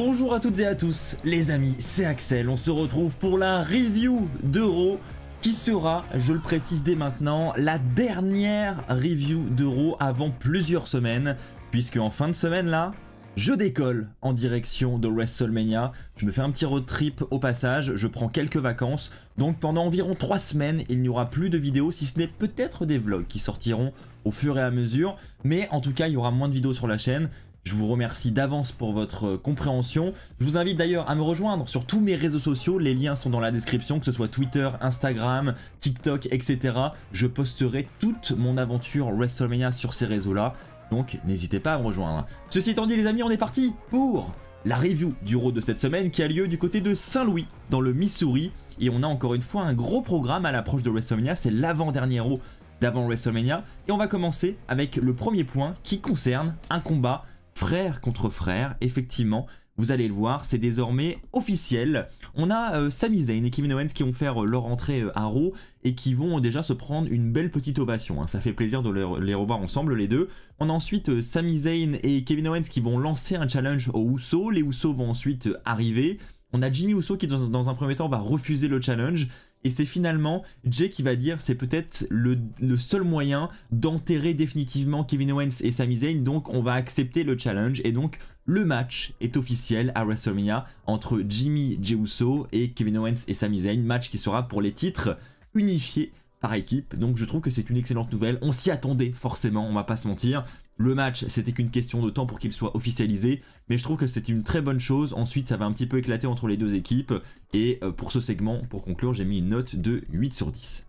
Bonjour à toutes et à tous les amis, c'est Axel, on se retrouve pour la review de Raw qui sera, je le précise dès maintenant, la dernière review de Raw avant plusieurs semaines, puisque en fin de semaine là, je décolle en direction de WrestleMania, je me fais un petit road trip au passage, je prends quelques vacances, donc pendant environ 3 semaines il n'y aura plus de vidéos, si ce n'est peut-être des vlogs qui sortiront au fur et à mesure, mais en tout cas il y aura moins de vidéos sur la chaîne. Je vous remercie d'avance pour votre compréhension. Je vous invite d'ailleurs à me rejoindre sur tous mes réseaux sociaux. Les liens sont dans la description, que ce soit Twitter, Instagram, TikTok, etc. Je posterai toute mon aventure WrestleMania sur ces réseaux-là. Donc n'hésitez pas à me rejoindre. Ceci étant dit les amis, on est parti pour la review du Raw de cette semaine qui a lieu du côté de Saint-Louis, dans le Missouri. Et on a encore une fois un gros programme à l'approche de WrestleMania. C'est l'avant-dernier Raw d'avant WrestleMania. Et on va commencer avec le premier point qui concerne un combat frère contre frère. Effectivement, vous allez le voir, c'est désormais officiel. On a Sami Zayn et Kevin Owens qui vont faire leur entrée à Raw et qui vont déjà se prendre une belle petite ovation. Ça fait plaisir de les revoir ensemble les deux. On a ensuite Sami Zayn et Kevin Owens qui vont lancer un challenge aux Usos. Les Usos vont ensuite arriver. On a Jimmy Uso qui dans un premier temps va refuser le challenge. Et c'est finalement Jay qui va dire c'est peut-être le seul moyen d'enterrer définitivement Kevin Owens et Sami Zayn, donc on va accepter le challenge et donc le match est officiel à WrestleMania entre Jimmy Jey Uso et Kevin Owens et Sami Zayn, match qui sera pour les titres unifiés par équipe, donc je trouve que c'est une excellente nouvelle, on s'y attendait forcément, on va pas se mentir. Le match, c'était qu'une question de temps pour qu'il soit officialisé, mais je trouve que c'est une très bonne chose. Ensuite, ça va un petit peu éclater entre les deux équipes. Et pour ce segment, pour conclure, j'ai mis une note de 8 sur 10.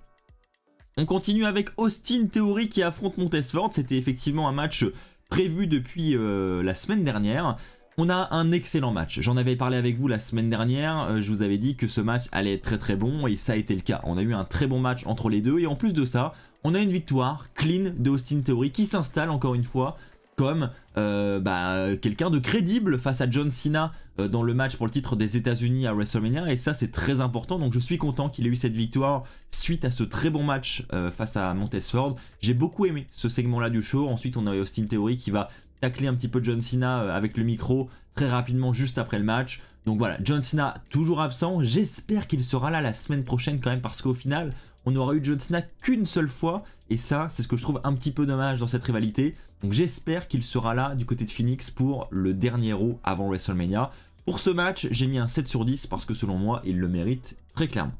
On continue avec Austin Theory qui affronte Montez-Ford. C'était effectivement un match prévu depuis la semaine dernière. On a un excellent match. J'en avais parlé avec vous la semaine dernière. Je vous avais dit que ce match allait être très bon et ça a été le cas. On a eu un très bon match entre les deux et en plus de ça, on a une victoire clean de Austin Theory qui s'installe encore une fois comme quelqu'un de crédible face à John Cena dans le match pour le titre des États-Unis à WrestleMania et ça c'est très important, donc je suis content qu'il ait eu cette victoire suite à ce très bon match face à Montez-Ford. J'ai beaucoup aimé ce segment là du show. Ensuite on a Austin Theory qui va tacler un petit peu John Cena avec le micro très rapidement juste après le match. Donc voilà, John Cena toujours absent, j'espère qu'il sera là la semaine prochaine quand même parce qu'au final on aura eu John Cena qu'une seule fois et ça c'est ce que je trouve un petit peu dommage dans cette rivalité. Donc j'espère qu'il sera là du côté de Phoenix pour le dernier Raw avant WrestleMania. Pour ce match j'ai mis un 7 sur 10 parce que selon moi il le mérite très clairement.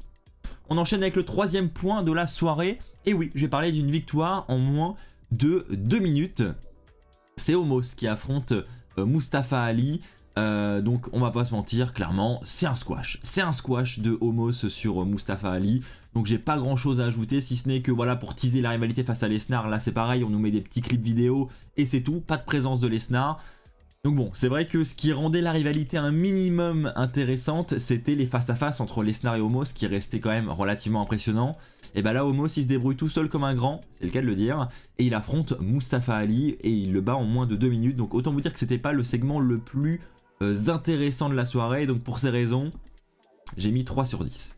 On enchaîne avec le troisième point de la soirée et oui, je vais parler d'une victoire en moins de 2 minutes. C'est Omos qui affronte Mustafa Ali. Donc on va pas se mentir, clairement c'est un squash. C'est un squash de Omos sur Mustafa Ali. Donc j'ai pas grand chose à ajouter si ce n'est que voilà pour teaser la rivalité face à Lesnar. Là c'est pareil, on nous met des petits clips vidéo et c'est tout, pas de présence de Lesnar. Donc bon, c'est vrai que ce qui rendait la rivalité un minimum intéressante, c'était les face-à-face entre Lesnar et Omos qui restaient quand même relativement impressionnants. Et bah là Omos il se débrouille tout seul comme un grand, c'est le cas de le dire, et il affronte Mustafa Ali et il le bat en moins de 2 minutes. Donc autant vous dire que c'était pas le segment le plus intéressant de la soirée, donc pour ces raisons, j'ai mis 3 sur 10.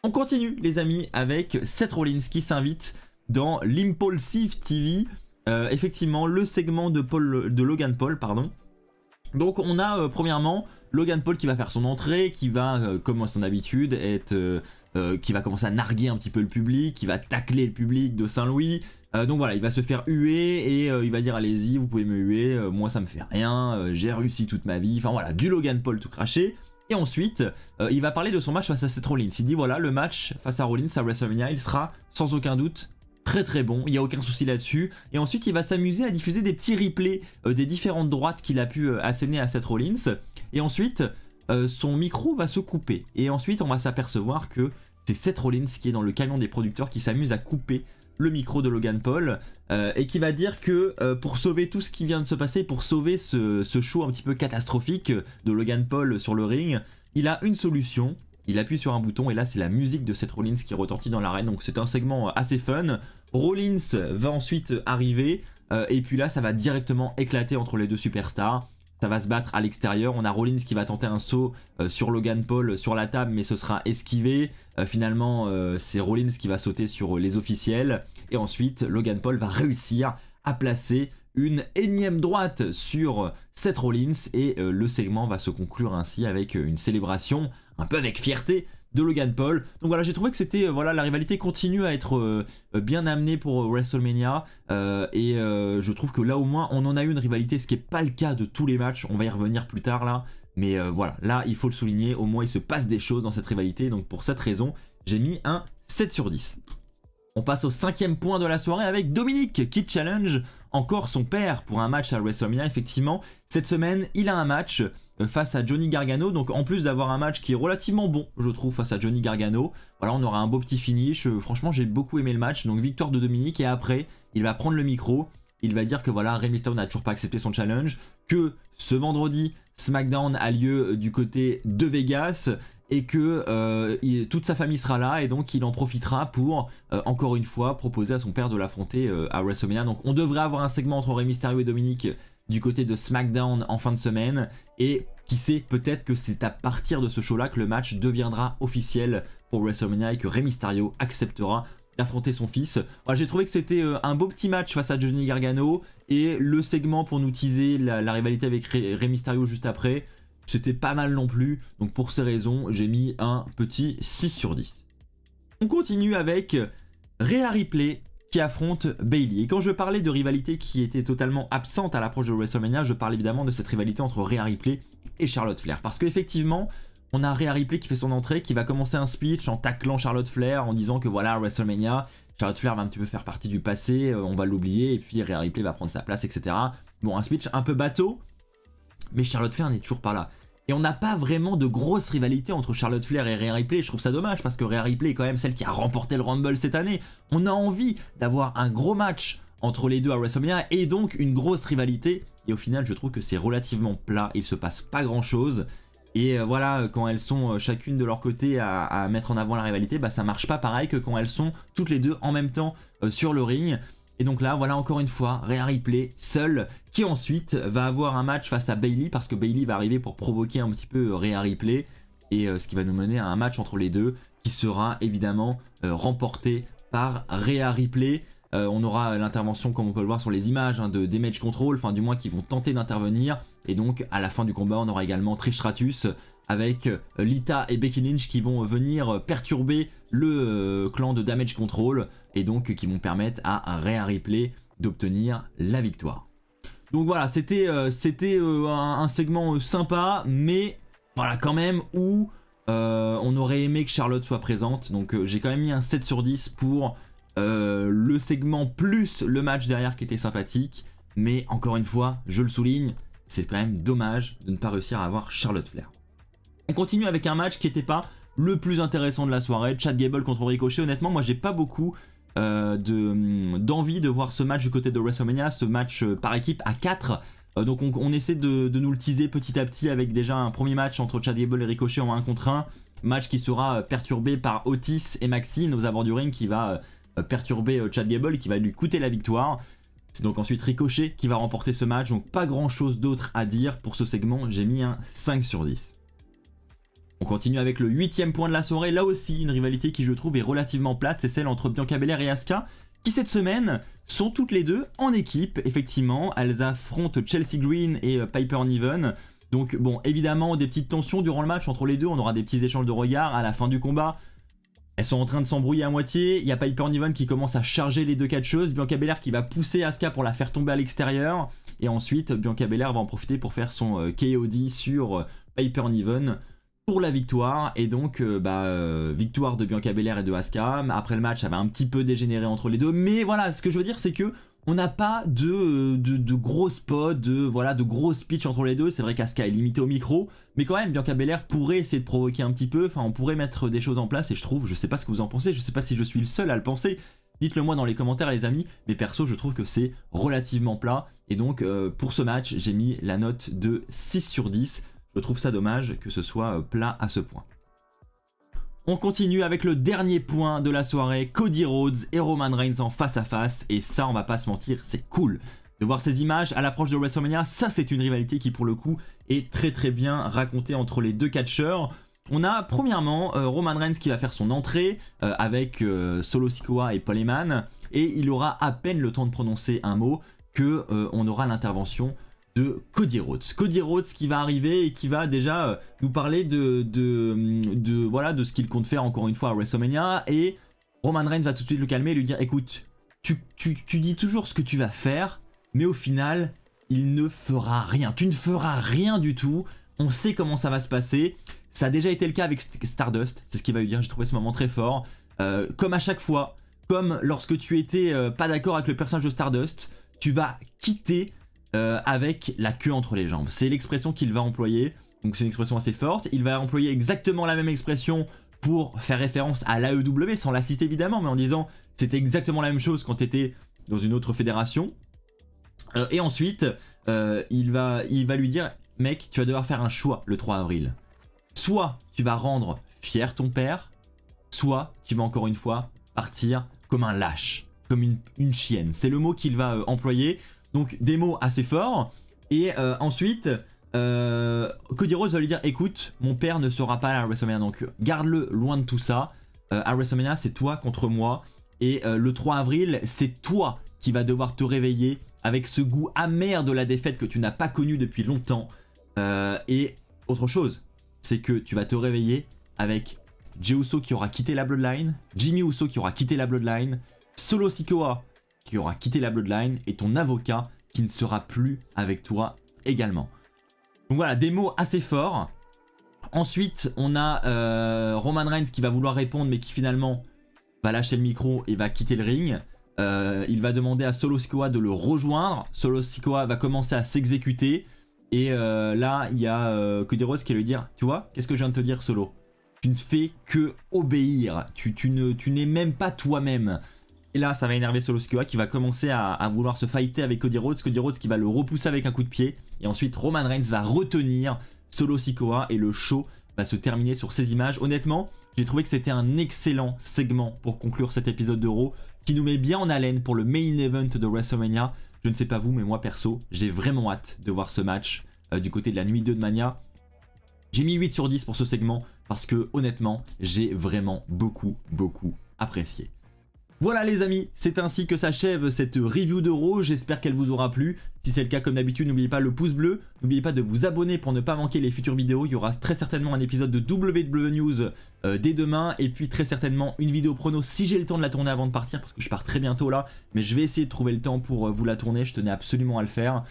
On continue les amis avec Seth Rollins qui s'invite dans l'Impulsive TV. Effectivement le segment de Logan Paul, pardon. Donc on a premièrement Logan Paul qui va faire son entrée, qui va comme à son habitude qui va commencer à narguer un petit peu le public, qui va tacler le public de Saint-Louis. Donc voilà, il va se faire huer et il va dire allez-y, vous pouvez me huer, moi ça me fait rien, j'ai réussi toute ma vie. Enfin voilà, du Logan Paul tout craché. Et ensuite, il va parler de son match face à Seth Rollins. Il dit voilà, le match face à Rollins à WrestleMania, il sera sans aucun doute très très bon, il n'y a aucun souci là-dessus. Et ensuite, il va s'amuser à diffuser des petits replays des différentes droites qu'il a pu asséner à Seth Rollins. Et ensuite, son micro va se couper. Et ensuite, on va s'apercevoir que c'est Seth Rollins qui est dans le camion des producteurs qui s'amuse à couper le micro de Logan Paul et qui va dire que pour sauver tout ce qui vient de se passer, pour sauver ce show un petit peu catastrophique de Logan Paul sur le ring, il a une solution. Il appuie sur un bouton et là c'est la musique de Seth Rollins qui retentit dans l'arène, donc c'est un segment assez fun. Rollins va ensuite arriver et puis là ça va directement éclater entre les deux superstars. Ça va se battre à l'extérieur, on a Rollins qui va tenter un saut sur Logan Paul sur la table mais ce sera esquivé. Finalement c'est Rollins qui va sauter sur les officiels et ensuite Logan Paul va réussir à placer une énième droite sur Seth Rollins et le segment va se conclure ainsi avec une célébration un peu avec fierté de Logan Paul. Donc voilà, j'ai trouvé que c'était voilà, la rivalité continue à être bien amenée pour WrestleMania et je trouve que là au moins on en a eu une rivalité, ce qui n'est pas le cas de tous les matchs, on va y revenir plus tard là, mais voilà, là il faut le souligner, au moins il se passe des choses dans cette rivalité, donc pour cette raison j'ai mis un 7 sur 10. On passe au 5e point de la soirée avec Dominic qui challenge encore son père pour un match à WrestleMania. Effectivement, cette semaine, il a un match face à Johnny Gargano. Donc en plus d'avoir un match qui est relativement bon, je trouve, face à Johnny Gargano, voilà, on aura un beau petit finish. Franchement, j'ai beaucoup aimé le match. Donc victoire de Dominic et après, il va prendre le micro. Il va dire que voilà, Rey Mysterio n'a toujours pas accepté son challenge, que ce vendredi, SmackDown a lieu du côté de Vegas et que toute sa famille sera là et donc il en profitera pour encore une fois proposer à son père de l'affronter à WrestleMania. Donc on devrait avoir un segment entre Rey Mysterio et Dominic du côté de SmackDown en fin de semaine et qui sait, peut-être que c'est à partir de ce show là que le match deviendra officiel pour WrestleMania et que Rey Mysterio acceptera d'affronter son fils. Voilà, j'ai trouvé que c'était un beau petit match face à Johnny Gargano et le segment pour nous teaser la rivalité avec Rey Mysterio juste après, c'était pas mal non plus, donc pour ces raisons, j'ai mis un petit 6 sur 10. On continue avec Rhea Ripley qui affronte Bayley. Et quand je parlais de rivalité qui était totalement absente à l'approche de WrestleMania, je parle évidemment de cette rivalité entre Rhea Ripley et Charlotte Flair. Parce qu'effectivement, on a Rhea Ripley qui fait son entrée, qui va commencer un speech en taclant Charlotte Flair, en disant que voilà, WrestleMania, Charlotte Flair va un petit peu faire partie du passé, on va l'oublier, et puis Rhea Ripley va prendre sa place, etc. Bon, un speech un peu bateau, mais Charlotte Flair n'est toujours pas là. Et on n'a pas vraiment de grosse rivalité entre Charlotte Flair et Rhea Ripley. Je trouve ça dommage parce que Rhea Ripley est quand même celle qui a remporté le Rumble cette année. On a envie d'avoir un gros match entre les deux à WrestleMania et donc une grosse rivalité. Et au final, je trouve que c'est relativement plat. Il se passe pas grand chose. Et voilà, quand elles sont chacune de leur côté à mettre en avant la rivalité, bah ça marche pas pareil que quand elles sont toutes les deux en même temps sur le ring. Et donc là, voilà encore une fois, Rhea Ripley seule, qui ensuite va avoir un match face à Bayley, parce que Bayley va arriver pour provoquer un petit peu Rhea Ripley, et ce qui va nous mener à un match entre les deux, qui sera évidemment remporté par Rhea Ripley. On aura l'intervention, comme on peut le voir sur les images, de Damage Control, enfin du moins qui vont tenter d'intervenir, et donc à la fin du combat, on aura également Trish Stratus, avec Lita et Becky Lynch qui vont venir perturber le clan de Damage Control et donc qui vont permettre à Rhea Ripley d'obtenir la victoire. Donc voilà, c'était un segment sympa, mais voilà quand même où on aurait aimé que Charlotte soit présente. Donc j'ai quand même mis un 7 sur 10 pour le segment plus le match derrière qui était sympathique. Mais encore une fois, je le souligne, c'est quand même dommage de ne pas réussir à avoir Charlotte Flair. On continue avec un match qui n'était pas le plus intéressant de la soirée, Chad Gable contre Ricochet. Honnêtement, moi j'ai pas beaucoup d'envie de voir ce match du côté de WrestleMania, ce match par équipe à 4. Donc on essaie de nous le teaser petit à petit avec déjà un premier match entre Chad Gable et Ricochet en 1 contre 1. Match qui sera perturbé par Otis et Maxine aux abords du ring, qui va perturber Chad Gable et qui va lui coûter la victoire. C'est donc ensuite Ricochet qui va remporter ce match, donc pas grand chose d'autre à dire pour ce segment, j'ai mis un 5 sur 10. On continue avec le 8e point de la soirée, là aussi une rivalité qui je trouve est relativement plate, c'est celle entre Bianca Belair et Asuka, qui cette semaine sont toutes les deux en équipe, effectivement, elles affrontent Chelsea Green et Piper Niven. Donc bon, évidemment des petites tensions durant le match entre les deux, on aura des petits échanges de regards à la fin du combat. Elles sont en train de s'embrouiller à moitié, il y a Piper Niven qui commence à charger les deux catcheuses, Bianca Belair qui va pousser Asuka pour la faire tomber à l'extérieur, et ensuite Bianca Belair va en profiter pour faire son KOD sur Piper Niven pour la victoire, et donc victoire de Bianca Belair et de Asuka. Après le match, ça va un petit peu dégénérer entre les deux, mais voilà, ce que je veux dire c'est que on n'a pas de gros spots, de gros speech entre les deux. C'est vrai qu'Asuka est limitée au micro, mais quand même Bianca Belair pourrait essayer de provoquer un petit peu, enfin on pourrait mettre des choses en place, et je trouve, je sais pas ce que vous en pensez, je sais pas si je suis le seul à le penser, dites-le moi dans les commentaires les amis, mais perso je trouve que c'est relativement plat, et donc pour ce match j'ai mis la note de 6 sur 10, je trouve ça dommage que ce soit plat à ce point. On continue avec le dernier point de la soirée, Cody Rhodes et Roman Reigns en face à face, et ça on va pas se mentir, c'est cool de voir ces images à l'approche de WrestleMania. Ça c'est une rivalité qui pour le coup est très bien racontée entre les deux catcheurs. On a premièrement Roman Reigns qui va faire son entrée avec Solo Sikoa et Paul Heyman, et il aura à peine le temps de prononcer un mot que on aura l'intervention de Cody Rhodes. Cody Rhodes qui va arriver et qui va déjà nous parler voilà, de ce qu'il compte faire encore une fois à WrestleMania, et Roman Reigns va tout de suite le calmer et lui dire écoute, tu dis toujours ce que tu vas faire, mais au final, il ne fera rien. Tu ne feras rien du tout. On sait comment ça va se passer. Ça a déjà été le cas avec Stardust, c'est ce qu'il va lui dire. J'ai trouvé ce moment très fort. Comme à chaque fois, comme lorsque tu étais pas d'accord avec le personnage de Stardust, tu vas quitter avec la queue entre les jambes. C'est l'expression qu'il va employer. Donc c'est une expression assez forte. Il va employer exactement la même expression pour faire référence à l'AEW, sans la citer évidemment, mais en disant c'était exactement la même chose quand tu étais dans une autre fédération. Et ensuite, il va lui dire mec, tu vas devoir faire un choix le 3 avril. Soit tu vas rendre fier ton père, soit tu vas encore une fois partir comme un lâche, comme une chienne. C'est le mot qu'il va employer. Donc des mots assez forts. Et ensuite, Cody Rhodes va lui dire écoute, mon père ne sera pas là à WrestleMania, donc garde-le loin de tout ça. À WrestleMania, c'est toi contre moi. Et le 3 avril, c'est toi qui vas devoir te réveiller avec ce goût amer de la défaite que tu n'as pas connu depuis longtemps. Et autre chose, c'est que tu vas te réveiller avec Jey Uso qui aura quitté la Bloodline, Jimmy Uso qui aura quitté la Bloodline, Solo Sikoa qui aura quitté la Bloodline, et ton avocat qui ne sera plus avec toi également. Donc voilà, des mots assez forts. Ensuite, on a Roman Reigns qui va vouloir répondre, mais qui finalement va lâcher le micro et va quitter le ring. Il va demander à Solo Sikoa de le rejoindre. Solo Sikoa va commencer à s'exécuter. Et là, il y a Cody Rhodes qui va lui dire tu vois, qu'est-ce que je viens de te dire, Solo? Tu ne fais que obéir. Tu n'es même pas toi-même. Et là, ça va énerver Solo Sikoa qui va commencer à vouloir se fighter avec Cody Rhodes. Cody Rhodes qui va le repousser avec un coup de pied. Et ensuite, Roman Reigns va retenir Solo Sikoa et le show va se terminer sur ces images. Honnêtement, j'ai trouvé que c'était un excellent segment pour conclure cet épisode de Raw qui nous met bien en haleine pour le main event de WrestleMania. Je ne sais pas vous, mais moi perso, j'ai vraiment hâte de voir ce match du côté de la nuit 2 de Mania. J'ai mis 8 sur 10 pour ce segment parce que honnêtement, j'ai vraiment beaucoup apprécié. Voilà les amis, c'est ainsi que s'achève cette review de Raw, j'espère qu'elle vous aura plu. Si c'est le cas, comme d'habitude, n'oubliez pas le pouce bleu, n'oubliez pas de vous abonner pour ne pas manquer les futures vidéos. Il y aura très certainement un épisode de WWE News dès demain, et puis très certainement une vidéo prono si j'ai le temps de la tourner avant de partir, parce que je pars très bientôt là, mais je vais essayer de trouver le temps pour vous la tourner, je tenais absolument à le faire.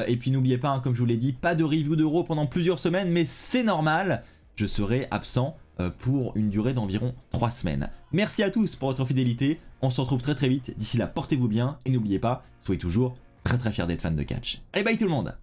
Et puis n'oubliez pas, hein, comme je vous l'ai dit, pas de review de Raw pendant plusieurs semaines, mais c'est normal, je serai absent pour une durée d'environ 3 semaines. Merci à tous pour votre fidélité, on se retrouve très vite, d'ici là portez-vous bien, et n'oubliez pas, soyez toujours très fiers d'être fan de catch. Allez, bye tout le monde!